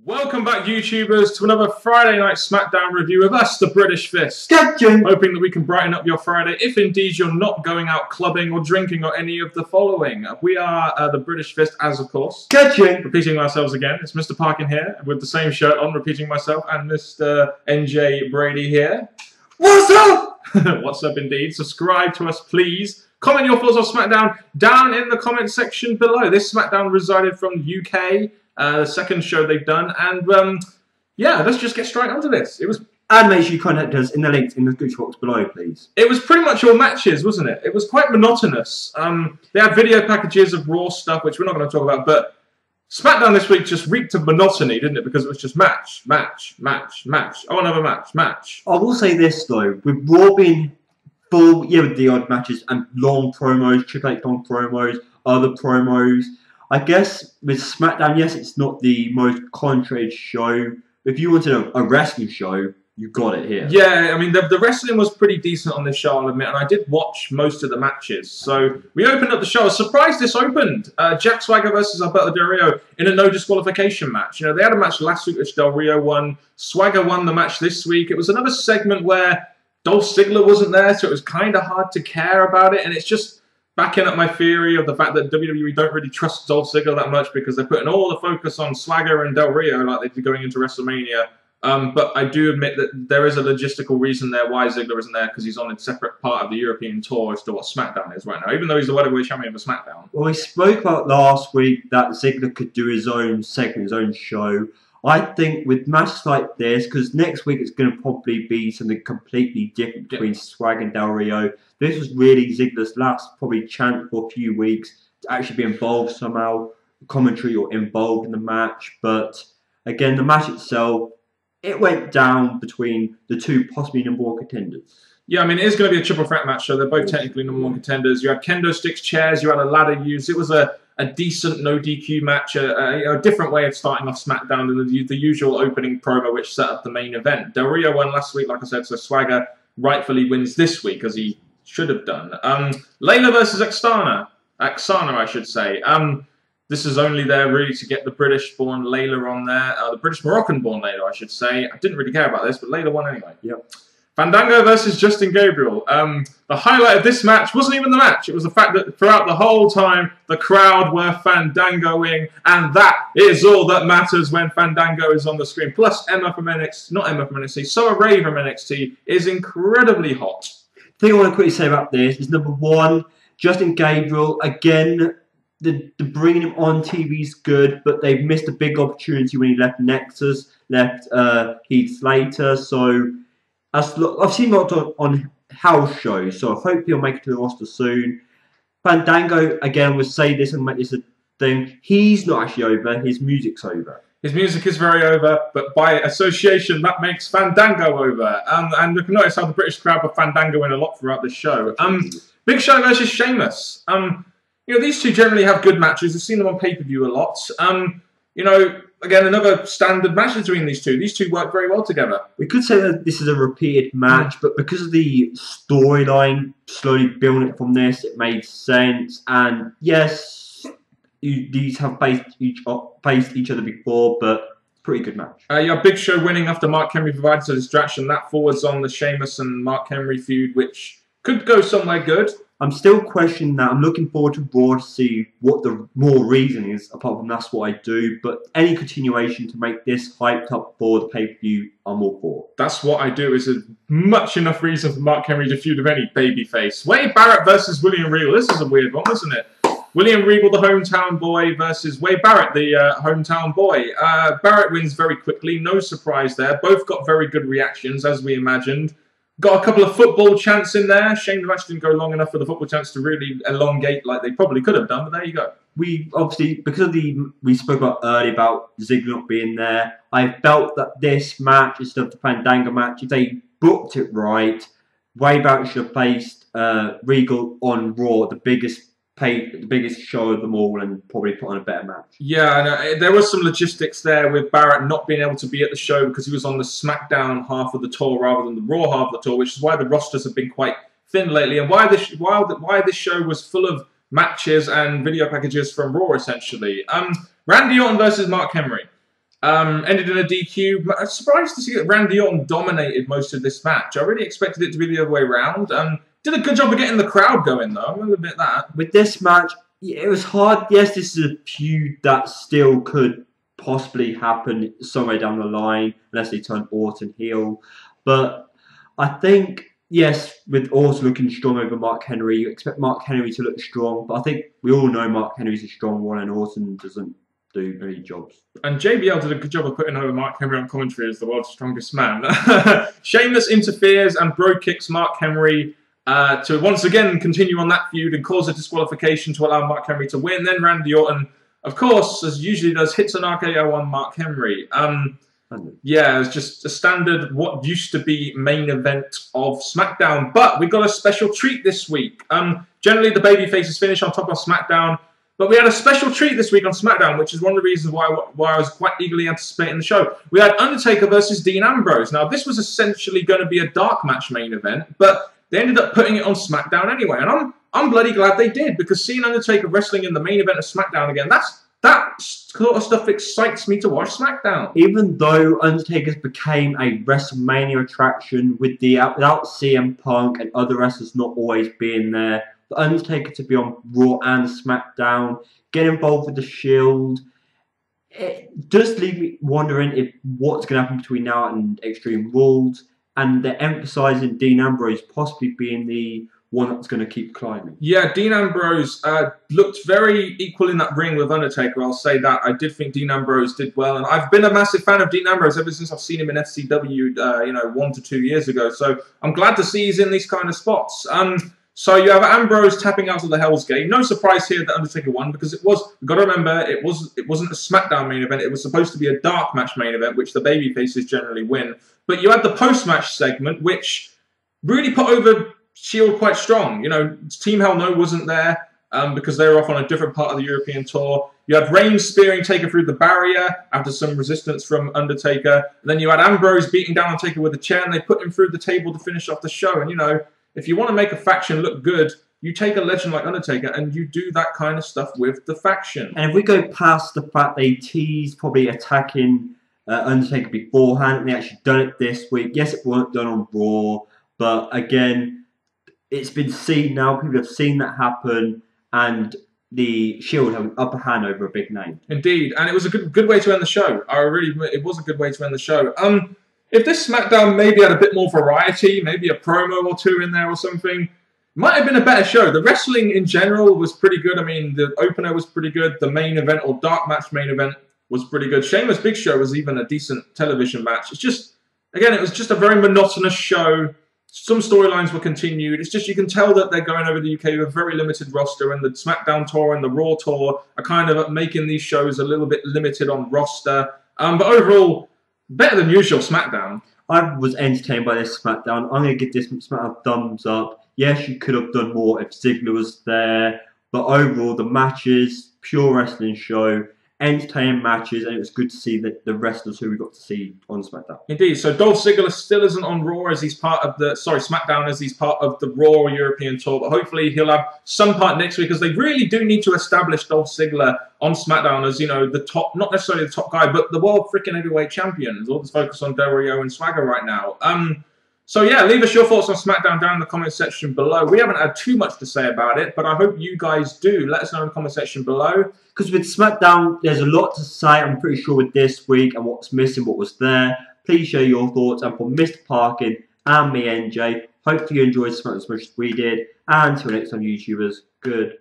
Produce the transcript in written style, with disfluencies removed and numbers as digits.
Welcome back, YouTubers, to another Friday Night Smackdown review of us, the British Fist. Gotcha. Hoping that we can brighten up your Friday, if indeed you're not going out clubbing or drinking or any of the following. We are the British Fist, as of course. Gotcha. Repeating ourselves again, it's Mr. Parkin here, with the same shirt on, repeating myself, and Mr. NJ Brady here. What's up? What's up, indeed. Subscribe to us, please. Comment your thoughts on Smackdown down in the comment section below. This Smackdown resided from the UK. The second show they've done, and yeah, let's just get straight onto this. And make sure you contact us in the links in the description box below, please. It was pretty much all matches, wasn't it? It was quite monotonous. They had video packages of Raw stuff, which we're not going to talk about, but Smackdown this week just reeked of monotony, didn't it? Because it was just match, match, match, match. Oh, another match, match. I will say this though, with Raw being full, yeah, with the odd matches and long promos, Triple H long promos, other promos. I guess with Smackdown, yes, it's not the most concentrated show. If you wanted a wrestling show, you got it here. Yeah, I mean, the wrestling was pretty decent on this show, I'll admit, and I did watch most of the matches. So we opened up the show. I was surprised this opened. Jack Swagger versus Alberto Del Rio in a no disqualification match. You know, they had a match last week which Del Rio won. Swagger won the match this week. It was another segment where Dolph Ziggler wasn't there, so it was kind of hard to care about it, and it's just backing up my theory of the fact that WWE don't really trust Dolph Ziggler that much because they're putting all the focus on Swagger and Del Rio like they did going into WrestleMania. But I do admit that there is a logistical reason there why Ziggler isn't there, because he's on a separate part of the European tour as to what SmackDown is right now, even though he's the World Champion for SmackDown. Well, we spoke about last week that Ziggler could do his own segment, his own show. I think with matches like this, because next week it's going to probably be something completely different between Swagger and Del Rio. This was really Ziggler's last probably chance for a few weeks to actually be involved somehow, commentary or involved in the match. But again, the match itself, it went down between the two possibly number one contenders. Yeah, I mean, it is going to be a triple threat match, so they're both technically number one contenders. You had kendo sticks, chairs, you had a ladder use. It was a decent no DQ match, a different way of starting off SmackDown than the usual opening promo which set up the main event. Del Rio won last week, like I said, so Swagger rightfully wins this week, as he should have done. Layla versus Aksana, I should say. This is only there really to get the British-born Layla on there, the British-Moroccan-born Layla, I should say. I didn't really care about this, but Layla won anyway. Yep. Fandango versus Justin Gabriel. The highlight of this match wasn't even the match. It was the fact that throughout the whole time, the crowd were Fandangoing, and that is all that matters when Fandango is on the screen. Plus, Emma from NXT, not Emma from NXT, Summer Rae from NXT is incredibly hot. The thing I want to quickly say about this is, number one, Justin Gabriel, again, the bringing him on TV is good, but they've missed a big opportunity when he left Nexus, left Heath Slater, so I've seen lots on house shows, so I hope he'll make it to the roster soon. Fandango, again, would say this and make this a thing. He's not actually over, his music's over. His music is very over, but by association, that makes Fandango over. And you can notice how the British crowd were Fandangoing a lot throughout this show. Big Show versus Sheamus. You know, these two generally have good matches. I've seen them on pay-per-view a lot. You know, again, another standard match between these two. These two work very well together. We could say that this is a repeated match, but because of the storyline, slowly building it from this, it made sense. And yes, these have faced each other before, but pretty good match. You have Big Show winning after Mark Henry provides a distraction. That forwards on the Sheamus and Mark Henry feud, which could go somewhere good. I'm still questioning that. I'm looking forward to Raw to see what the more reason is, apart from that's what I do. But any continuation to make this hyped up for the pay-per-view, I'm all for. That's what I do, is a much enough reason for Mark Henry to feud with any babyface. Wade Barrett versus William Regal. This is a weird one, isn't it? William Regal, the hometown boy, versus Wade Barrett, the hometown boy. Barrett wins very quickly. No surprise there. Both got very good reactions, as we imagined. Got a couple of football chants in there. Shame the match didn't go long enough for the football chants to really elongate like they probably could have done, but there you go. We obviously, because of we spoke about earlier about Ziggler not being there, I felt that this match, instead of the Fandango match, if they booked it right, Wade Barrett should have placed Regal on Raw, the biggest show of them all, and probably put on a better match. Yeah, there was some logistics there with Barrett not being able to be at the show because he was on the SmackDown half of the tour rather than the Raw half of the tour, which is why the rosters have been quite thin lately, and why this show was full of matches and video packages from Raw, essentially. Randy Orton versus Mark Henry. Ended in a DQ. I'm surprised to see that Randy Orton dominated most of this match. I really expected it to be the other way around. Did a good job of getting the crowd going, though. I'm going to admit that. With this match, it was hard. Yes, this is a feud that still could possibly happen somewhere down the line, unless they turn Orton heel. But I think, yes, with Orton looking strong over Mark Henry, you expect Mark Henry to look strong. But I think we all know Mark Henry's a strong one, and Orton doesn't do any jobs. And JBL did a good job of putting over Mark Henry on commentary as the world's strongest man. Sheamus interferes and bro kicks Mark Henry to once again continue on that feud and cause a disqualification to allow Mark Henry to win. Then Randy Orton, of course, as usually does, hits an RKO on Mark Henry. Yeah, it's just a standard what used to be main event of SmackDown. But we got a special treat this week. Generally, the babyfaces finish on top of SmackDown. But we had a special treat this week on SmackDown, which is one of the reasons why I was quite eagerly anticipating the show. We had Undertaker versus Dean Ambrose. Now, this was essentially going to be a dark match main event, but they ended up putting it on SmackDown anyway. And I'm bloody glad they did, because seeing Undertaker wrestling in the main event of SmackDown again, that sort of stuff excites me to watch SmackDown. Even though Undertaker's became a WrestleMania attraction without CM Punk and other wrestlers not always being there, the Undertaker to be on Raw and SmackDown, get involved with the Shield, it does leave me wondering what's going to happen between now and Extreme Rules, and they're emphasising Dean Ambrose possibly being the one that's going to keep climbing. Yeah, Dean Ambrose looked very equal in that ring with Undertaker, I'll say that. I did think Dean Ambrose did well, and I've been a massive fan of Dean Ambrose ever since I've seen him in FCW, 1 to 2 years ago, so I'm glad to see he's in these kind of spots. So you have Ambrose tapping out of the Hell's Gate. No surprise here that Undertaker won, because we've got to remember, it wasn't a SmackDown main event. It was supposed to be a dark match main event, which the babyfaces generally win. But you had the post-match segment, which really put over Shield quite strong. Team Hell No wasn't there because they were off on a different part of the European tour. You had Reigns spearing Taker through the barrier after some resistance from Undertaker. And then you had Ambrose beating down on Taker with a chair, and they put him through the table to finish off the show. And, if you want to make a faction look good, you take a legend like Undertaker and you do that kind of stuff with the faction. And if we go past the fact they teased probably attacking Undertaker beforehand, and they actually done it this week. Yes, it wasn't done on Raw, but again, it's been seen now. People have seen that happen, and the Shield have an upper hand over a big name. Indeed, and it was a good way to end the show. It was a good way to end the show. If this SmackDown maybe had a bit more variety, maybe a promo or two in there or something, might have been a better show. The wrestling in general was pretty good. I mean, the opener was pretty good. The main event or dark match main event was pretty good. Sheamus Big Show was even a decent television match. It's just, again, it was just a very monotonous show. Some storylines were continued. It's just, you can tell that they're going over the UK with a very limited roster, and the SmackDown tour and the Raw tour are kind of making these shows a little bit limited on roster. But overall, better than usual SmackDown. I was entertained by this SmackDown. I'm going to give this SmackDown a thumbs up. Yes, you could have done more if Ziggler was there. But overall, the matches, pure wrestling show, entertaining matches, and it was good to see the wrestlers who we got to see on SmackDown. Indeed. So Dolph Ziggler still isn't on Raw as he's part of SmackDown as he's part of the Raw European tour, but hopefully he'll have some part next week, because they really do need to establish Dolph Ziggler on SmackDown as, the top, not necessarily the top guy, but the world freaking heavyweight champion. There's all this focus on Del Rio and Swagger right now. So yeah, leave us your thoughts on SmackDown down in the comment section below. We haven't had too much to say about it, but I hope you guys do. Let us know in the comment section below. Because with SmackDown, there's a lot to say, I'm pretty sure, with this week and what's missing, what was there. Please share your thoughts. And for Mr. Parkin and me, NJ, hopefully you enjoyed SmackDown as much as we did. And until next time, YouTubers, good.